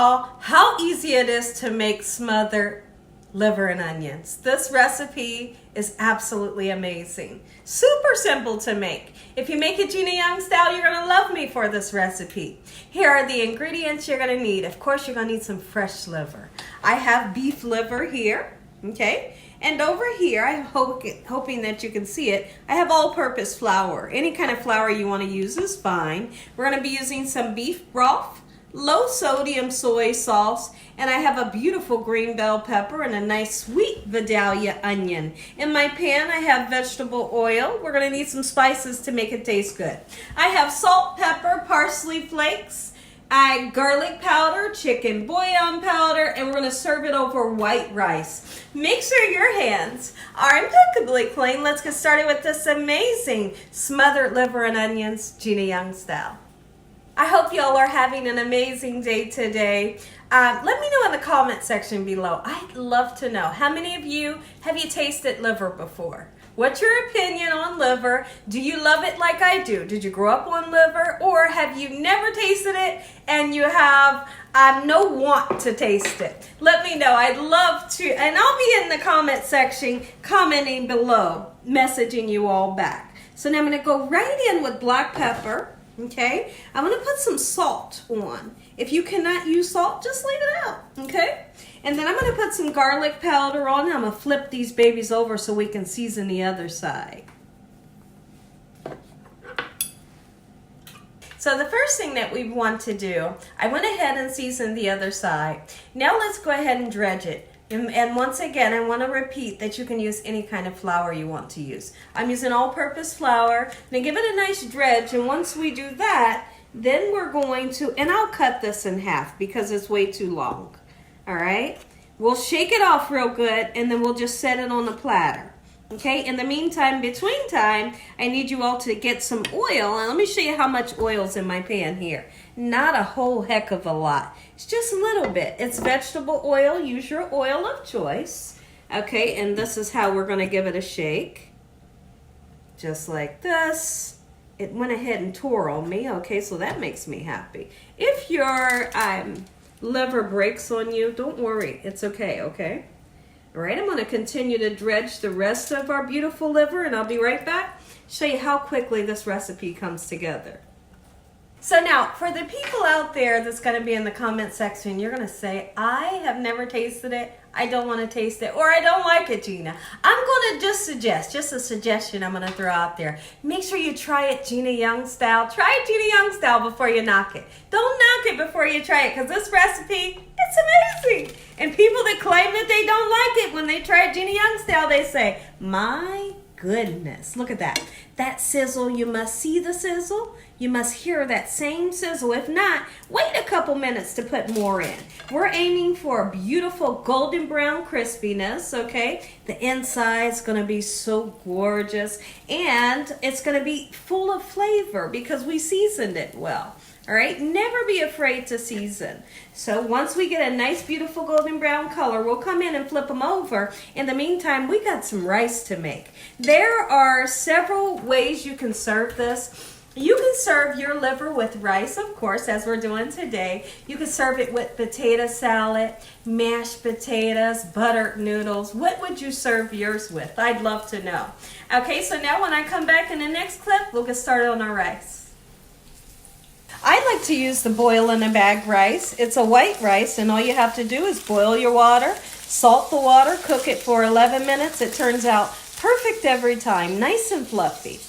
all, how easy it is to make smothered liver and onions. This recipe is absolutely amazing. Super simple to make. If you make it Gina Young style, you're gonna love me for this recipe. Here are the ingredients you're gonna need. Of course, you're gonna need some fresh liver. I have beef liver here, okay? And over here, I'm hoping that you can see it, I have all-purpose flour. Any kind of flour you wanna use is fine. We're gonna be using some beef broth, low sodium soy sauce, and I have a beautiful green bell pepper and a nice sweet Vidalia onion. In my pan, I have vegetable oil. We're gonna need some spices to make it taste good. I have salt, pepper, parsley flakes, garlic powder, chicken bouillon powder, and we're gonna serve it over white rice. Make sure your hands are impeccably clean. Let's get started with this amazing smothered liver and onions, Gina Young style. I hope y'all are having an amazing day today. Let me know in the comment section below. I'd love to know, how many of you have you tasted liver before? What's your opinion on liver? Do you love it like I do? Did you grow up on liver, or have you never tasted it and you have no want to taste it? Let me know. I'd love to, and I'll be in the comment section commenting below, messaging you all back. So now I'm going to go right in with black pepper. Okay, I'm going to put some salt on. If you cannot use salt, just leave it out, okay? And then I'm going to put some garlic powder on. I'm going to flip these babies over so we can season the other side. So the first thing that we want to do, I went ahead and seasoned the other side. Now let's go ahead and dredge it. And once again, I want to repeat that you can use any kind of flour you want to use. I'm using all-purpose flour. Now give it a nice dredge, and once we do that, then we're going to, and I'll cut this in half because it's way too long. All right? We'll shake it off real good, and then we'll just set it on the platter. Okay? In the meantime, between time, I need you all to get some oil, and let me show you how much oil's in my pan here. Not a whole heck of a lot. It's just a little bit. It's vegetable oil. Use your oil of choice. Okay, and this is how we're going to give it a shake. Just like this. It went ahead and tore on me. Okay, so that makes me happy. If your liver breaks on you, don't worry. It's okay, okay? All right, I'm going to continue to dredge the rest of our beautiful liver, and I'll be right back. Show you how quickly this recipe comes together. So now, for the people out there that's going to be in the comment section, you're going to say, I have never tasted it, I don't want to taste it, or I don't like it, Gina. I'm going to just a suggestion I'm going to throw out there. Make sure you try it Gina Young style. Try it Gina Young style before you knock it. Don't knock it before you try it, because this recipe, it's amazing. And people that claim that they don't like it, when they try it Gina Young style, they say, my goodness, look at that. That sizzle, you must see the sizzle. You must hear that same sizzle. If not, wait a couple minutes to put more in. We're aiming for a beautiful golden brown crispiness, okay? The inside's going to be so gorgeous, and it's going to be full of flavor because we seasoned it well. All right, never be afraid to season. So once we get a nice, beautiful golden brown color, we'll come in and flip them over. In the meantime, we got some rice to make. There are several ways you can serve this. You can serve your liver with rice, of course, as we're doing today. You can serve it with potato salad, mashed potatoes, buttered noodles. What would you serve yours with? I'd love to know. Okay, so now when I come back in the next clip, we'll get started on our rice. I like to use the boil in a bag rice. It's a white rice, and all you have to do is boil your water, salt the water, cook it for 11 minutes. It turns out perfect every time, nice and fluffy.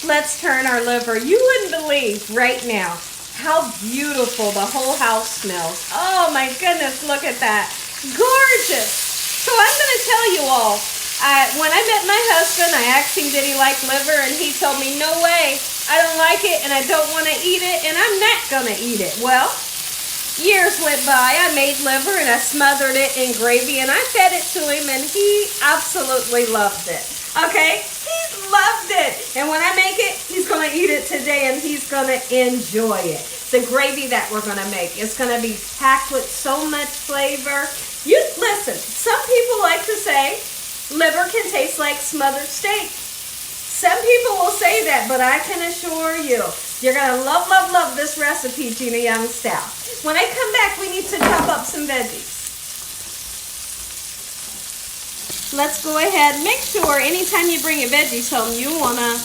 Let's turn our liver. You wouldn't believe right now how beautiful the whole house smells. Oh my goodness, look at that. Gorgeous. So I'm going to tell you all, when I met my husband, I asked him did he like liver, and he told me no way, I don't like it and I don't want to eat it, and I'm not going to eat it. Well, years went by, I made liver and I smothered it in gravy, and I fed it to him, and he absolutely loved it. Okay? He loved it. And when I make it, he's going to eat it today, and he's going to enjoy it. The gravy that we're going to make is going to be packed with so much flavor. You listen, some people like to say liver can taste like smothered steak. Some people will say that, but I can assure you, You're gonna love, love, love this recipe, Gina Young style. When I come back, we need to chop up some veggies. Let's go ahead, make sure anytime you bring your veggies home, you wanna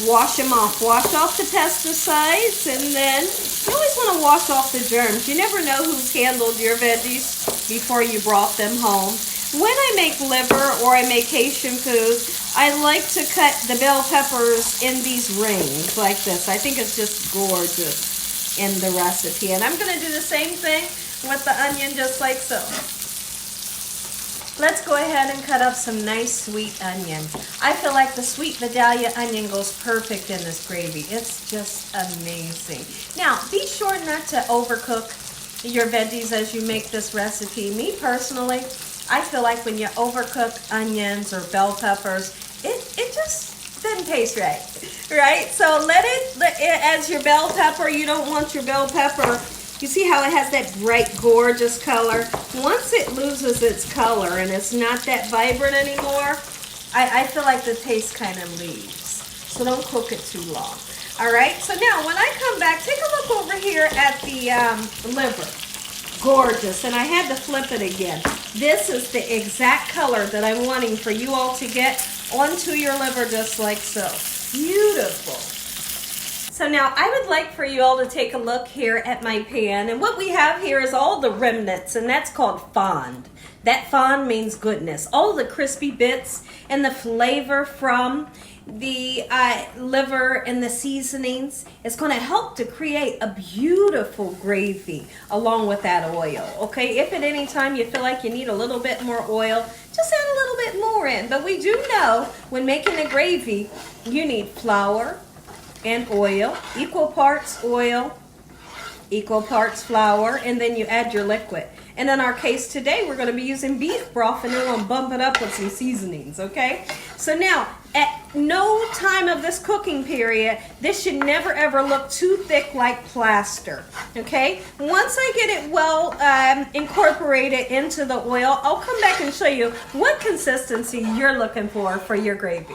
wash them off. Wash off the pesticides, and then you always wanna wash off the germs. You never know who's handled your veggies before you brought them home. When I make liver or I make Haitian food, I like to cut the bell peppers in these rings like this. I think it's just gorgeous in the recipe. And I'm gonna do the same thing with the onion, just like so. Let's go ahead and cut up some nice sweet onions. I feel like the sweet Vidalia onion goes perfect in this gravy. It's just amazing. Now, be sure not to overcook your veggies as you make this recipe. Me personally, I feel like when you overcook onions or bell peppers, it just doesn't taste right, right? So let it, as your bell pepper, you don't want your bell pepper, you see how it has that bright, gorgeous color? Once it loses its color and it's not that vibrant anymore, I feel like the taste kind of leaves. So don't cook it too long. All right, so now when I come back, take a look over here at the liver. Gorgeous, and I had to flip it again. This is the exact color that I'm wanting for you all to get onto your liver, just like so. Beautiful. So now I would like for you all to take a look here at my pan, and what we have here is all the remnants, and that's called fond. That fond means goodness. All the crispy bits and the flavor from the liver and the seasonings is going to help to create a beautiful gravy along with that oil. Okay, if at any time you feel like you need a little bit more oil, just add a little bit more in. But we do know when making a gravy, you need flour and oil, equal parts oil, equal parts flour, and then you add your liquid. And in our case today, we're going to be using beef broth, and we're going to bump it up with some seasonings, okay? So now, at no time of this cooking period, this should never ever look too thick like plaster, okay? Once I get it well incorporated into the oil, I'll come back and show you what consistency you're looking for your gravy.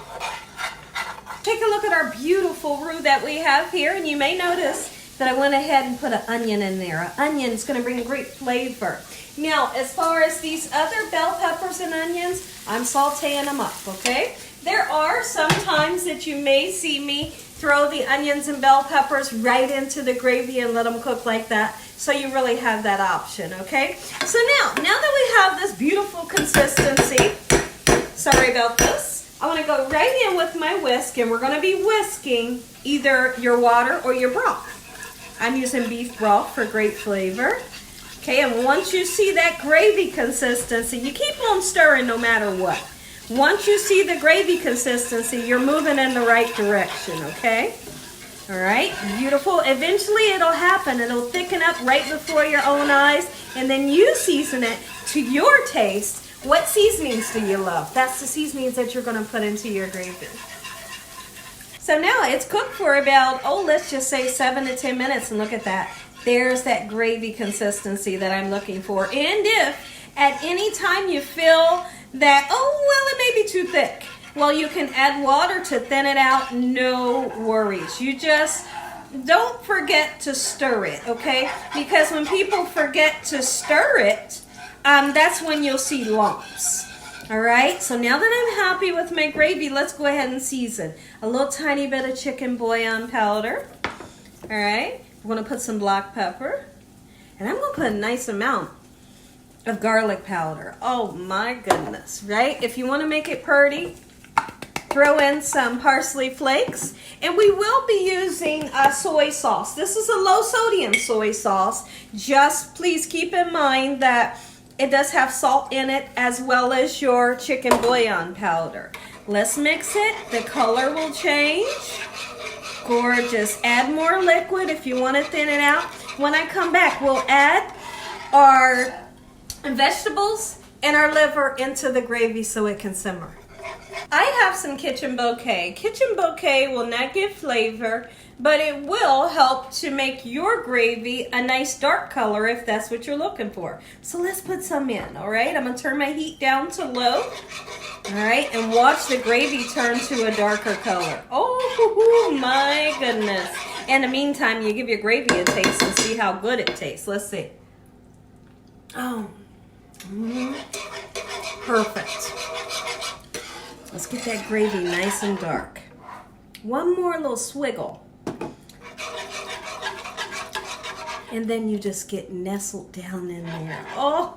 Take a look at our beautiful roux that we have here, and you may notice that I went ahead and put an onion in there. An onion is going to bring a great flavor. Now, as far as these other bell peppers and onions, I'm sauteing them up, okay? There are some times that you may see me throw the onions and bell peppers right into the gravy and let them cook like that. So you really have that option, okay? So now that we have this beautiful consistency, sorry about this, I want to go right in with my whisk, and we're going to be whisking either your water or your broth. I'm using beef broth for great flavor. Okay, and once you see that gravy consistency, you keep on stirring no matter what. Once you see the gravy consistency, you're moving in the right direction, okay? All right, beautiful. Eventually it'll happen. It'll thicken up right before your own eyes, and then you season it to your taste. What seasonings do you love? That's the seasonings that you're going to put into your gravy. So now it's cooked for about, let's just say 7 to 10 minutes, and look at that. There's that gravy consistency that I'm looking for. And if at any time you feel that, it may be too thick, well, you can add water to thin it out, no worries. You just don't forget to stir it, okay? Because when people forget to stir it, that's when you'll see lumps. All right, so now that I'm happy with my gravy, let's go ahead and season. A little tiny bit of chicken bouillon powder. All right, I'm gonna put some black pepper, and I'm gonna put a nice amount of garlic powder. Oh my goodness, right? If you wanna make it pretty, throw in some parsley flakes, and we will be using soy sauce. This is a low sodium soy sauce. Just please keep in mind that it does have salt in it, as well as your chicken bouillon powder. Let's mix it. The color will change. Gorgeous. Add more liquid if you want to thin it out. When I come back, we'll add our vegetables and our liver into the gravy so it can simmer. I have some kitchen bouquet. Kitchen bouquet will not give flavor, but it will help to make your gravy a nice dark color if that's what you're looking for. So let's put some in, all right? I'm gonna turn my heat down to low, all right? And watch the gravy turn to a darker color. Oh my goodness. In the meantime, you give your gravy a taste and see how good it tastes. Let's see. Oh, perfect. Let's get that gravy nice and dark. One more little swiggle. And then you just get nestled down in there. Oh,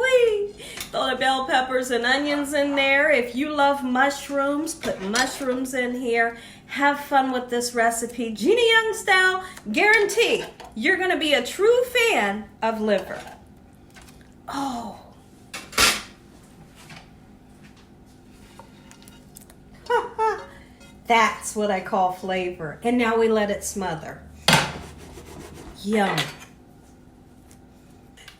wee! Throw the bell peppers and onions in there. If you love mushrooms, put mushrooms in here. Have fun with this recipe. Gina Young style, guarantee you're going to be a true fan of liver. Oh. That's what I call flavor. And now we let it smother. Yum.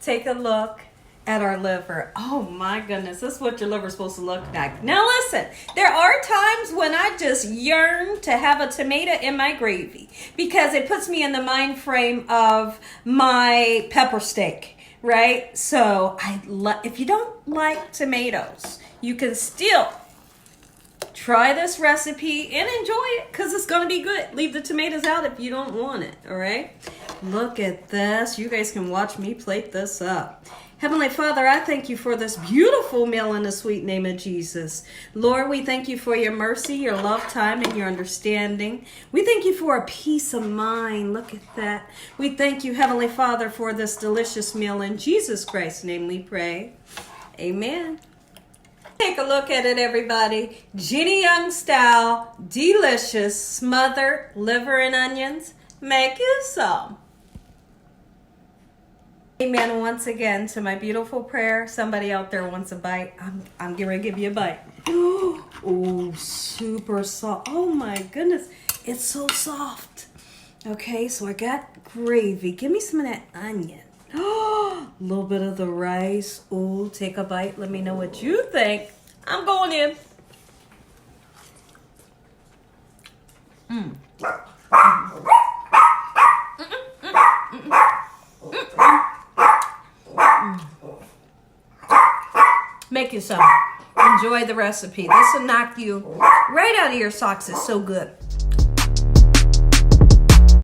Take a look at our liver. Oh my goodness, this is what your liver's supposed to look like. Now listen, there are times when I just yearn to have a tomato in my gravy because it puts me in the mind frame of my pepper steak, right? So if you don't like tomatoes, you can still try this recipe and enjoy it because it's going to be good. Leave the tomatoes out if you don't want it, all right? Look at this. You guys can watch me plate this up. Heavenly Father, I thank you for this beautiful meal in the sweet name of Jesus. Lord, we thank you for your mercy, your love time, and your understanding. We thank you for a peace of mind. Look at that. We thank you, Heavenly Father, for this delicious meal. In Jesus Christ's name we pray. Amen. Take a look at it, everybody. Gina Young style, delicious, smothered liver and onions. Make you some. Amen once again to my beautiful prayer. Somebody out there wants a bite. I'm getting ready to give you a bite. Oh, super soft. Oh my goodness. It's so soft. Okay, so I got gravy. Give me some of that onion. A little bit of the rice. Oh, take a bite. Let me know what you think. I'm going in. Make you some. Enjoy the recipe. This will knock you right out of your socks. It's so good.